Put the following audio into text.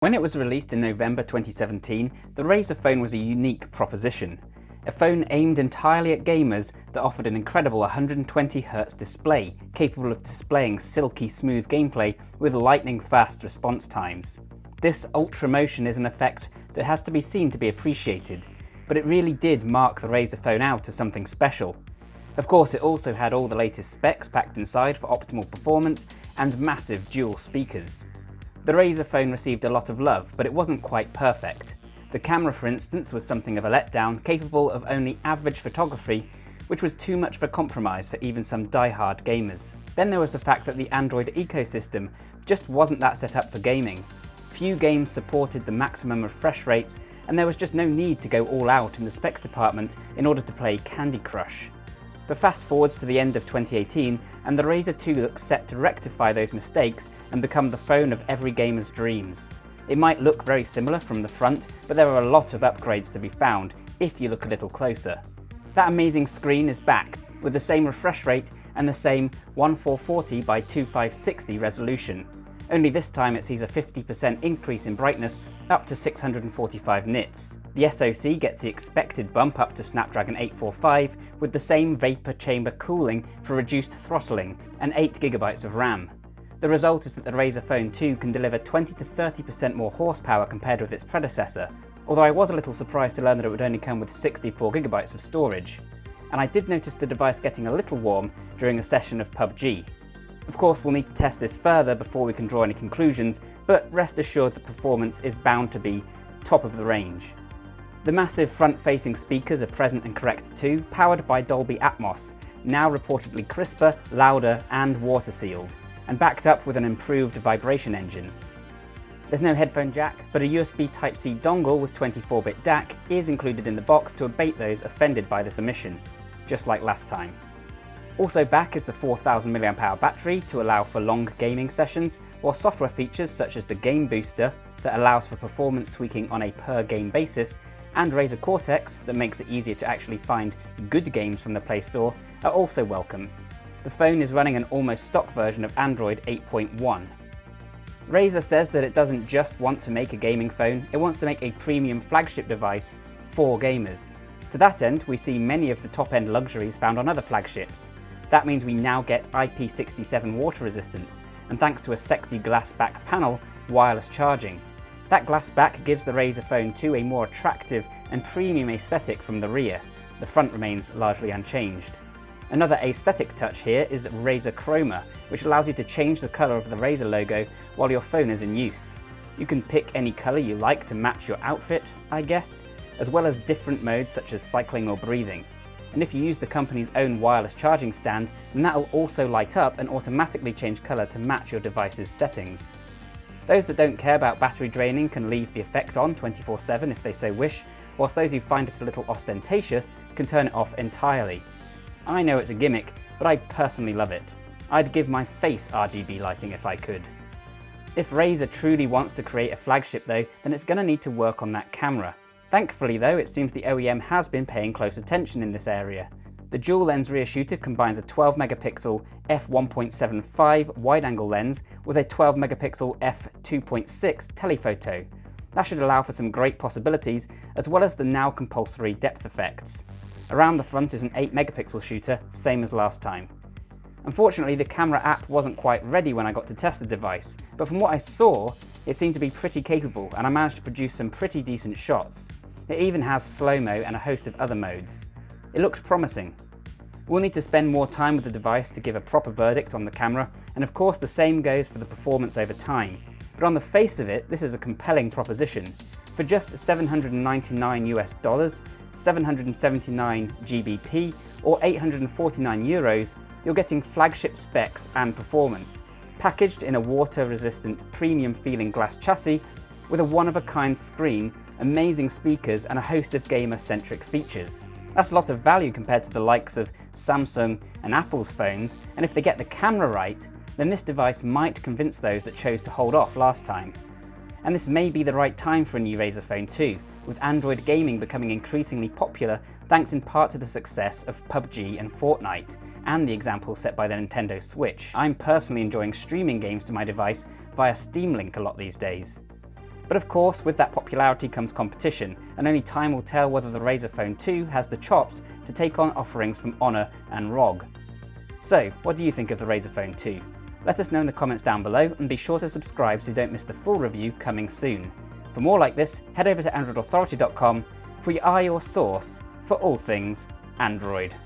When it was released in November 2017, the Razer phone was a unique proposition. A phone aimed entirely at gamers that offered an incredible 120Hz display, capable of displaying silky smooth gameplay with lightning-fast response times. This ultra motion is an effect that has to be seen to be appreciated, but it really did mark the Razer phone out as something special. Of course, it also had all the latest specs packed inside for optimal performance and massive dual speakers. The Razer phone received a lot of love, but it wasn't quite perfect. The camera, for instance, was something of a letdown, capable of only average photography, which was too much of a compromise for even some die-hard gamers. Then there was the fact that the Android ecosystem just wasn't that set up for gaming. Few games supported the maximum refresh rates, and there was just no need to go all out in the specs department in order to play Candy Crush. But fast forwards to the end of 2018, and the Razer 2 looks set to rectify those mistakes and become the phone of every gamer's dreams. It might look very similar from the front, but there are a lot of upgrades to be found if you look a little closer. That amazing screen is back, with the same refresh rate and the same 1440 by 2560 resolution. Only this time it sees a 50% increase in brightness up to 645 nits. The SoC gets the expected bump up to Snapdragon 845 with the same vapor chamber cooling for reduced throttling and 8GB of RAM. The result is that the Razer Phone 2 can deliver 20 to 30% more horsepower compared with its predecessor, although I was a little surprised to learn that it would only come with 64GB of storage. And I did notice the device getting a little warm during a session of PUBG. Of course, we'll need to test this further before we can draw any conclusions, but rest assured the performance is bound to be top of the range. The massive front-facing speakers are present and correct too, powered by Dolby Atmos, now reportedly crisper, louder and water-sealed, and backed up with an improved vibration engine. There's no headphone jack, but a USB Type-C dongle with 24-bit DAC is included in the box to abate those offended by this omission, just like last time. Also back is the 4000 mAh battery to allow for long gaming sessions, while software features such as the Game Booster that allows for performance tweaking on a per-game basis, and Razer Cortex that makes it easier to actually find good games from the Play Store are also welcome. The phone is running an almost stock version of Android 8.1. Razer says that it doesn't just want to make a gaming phone, it wants to make a premium flagship device for gamers. To that end, we see many of the top-end luxuries found on other flagships. That means we now get IP67 water resistance, and thanks to a sexy glass back panel, wireless charging. That glass back gives the Razer Phone 2 a more attractive and premium aesthetic from the rear. The front remains largely unchanged. Another aesthetic touch here is Razer Chroma, which allows you to change the colour of the Razer logo while your phone is in use. You can pick any colour you like to match your outfit, I guess, as well as different modes such as cycling or breathing. And if you use the company's own wireless charging stand, then that will also light up and automatically change colour to match your device's settings. Those that don't care about battery draining can leave the effect on 24/7 if they so wish, whilst those who find it a little ostentatious can turn it off entirely. I know it's a gimmick, but I personally love it. I'd give my face RGB lighting if I could. If Razer truly wants to create a flagship though, then it's going to need to work on that camera. Thankfully though, it seems the OEM has been paying close attention in this area. The dual lens rear shooter combines a 12 megapixel f1.75 wide-angle lens with a 12 megapixel f2.6 telephoto. That should allow for some great possibilities, as well as the now compulsory depth effects. Around the front is an 8 megapixel shooter, same as last time. Unfortunately, the camera app wasn't quite ready when I got to test the device, but from what I saw, it seemed to be pretty capable and I managed to produce some pretty decent shots. It even has slow-mo and a host of other modes. It looked promising. We'll need to spend more time with the device to give a proper verdict on the camera, and of course the same goes for the performance over time. But on the face of it, this is a compelling proposition. For just $799 US, 779 GBP, or 849 euros, you're getting flagship specs and performance, packaged in a water-resistant, premium-feeling glass chassis with a one-of-a-kind screen, amazing speakers, and a host of gamer-centric features. That's a lot of value compared to the likes of Samsung and Apple's phones, and if they get the camera right, then this device might convince those that chose to hold off last time. And this may be the right time for a new Razer Phone 2, with Android gaming becoming increasingly popular thanks in part to the success of PUBG and Fortnite, and the example set by the Nintendo Switch. I'm personally enjoying streaming games to my device via Steam Link a lot these days. But of course, with that popularity comes competition, and only time will tell whether the Razer Phone 2 has the chops to take on offerings from Honor and ROG. So, what do you think of the Razer Phone 2? Let us know in the comments down below, and be sure to subscribe so you don't miss the full review coming soon. For more like this, head over to AndroidAuthority.com, for you are your source for all things Android.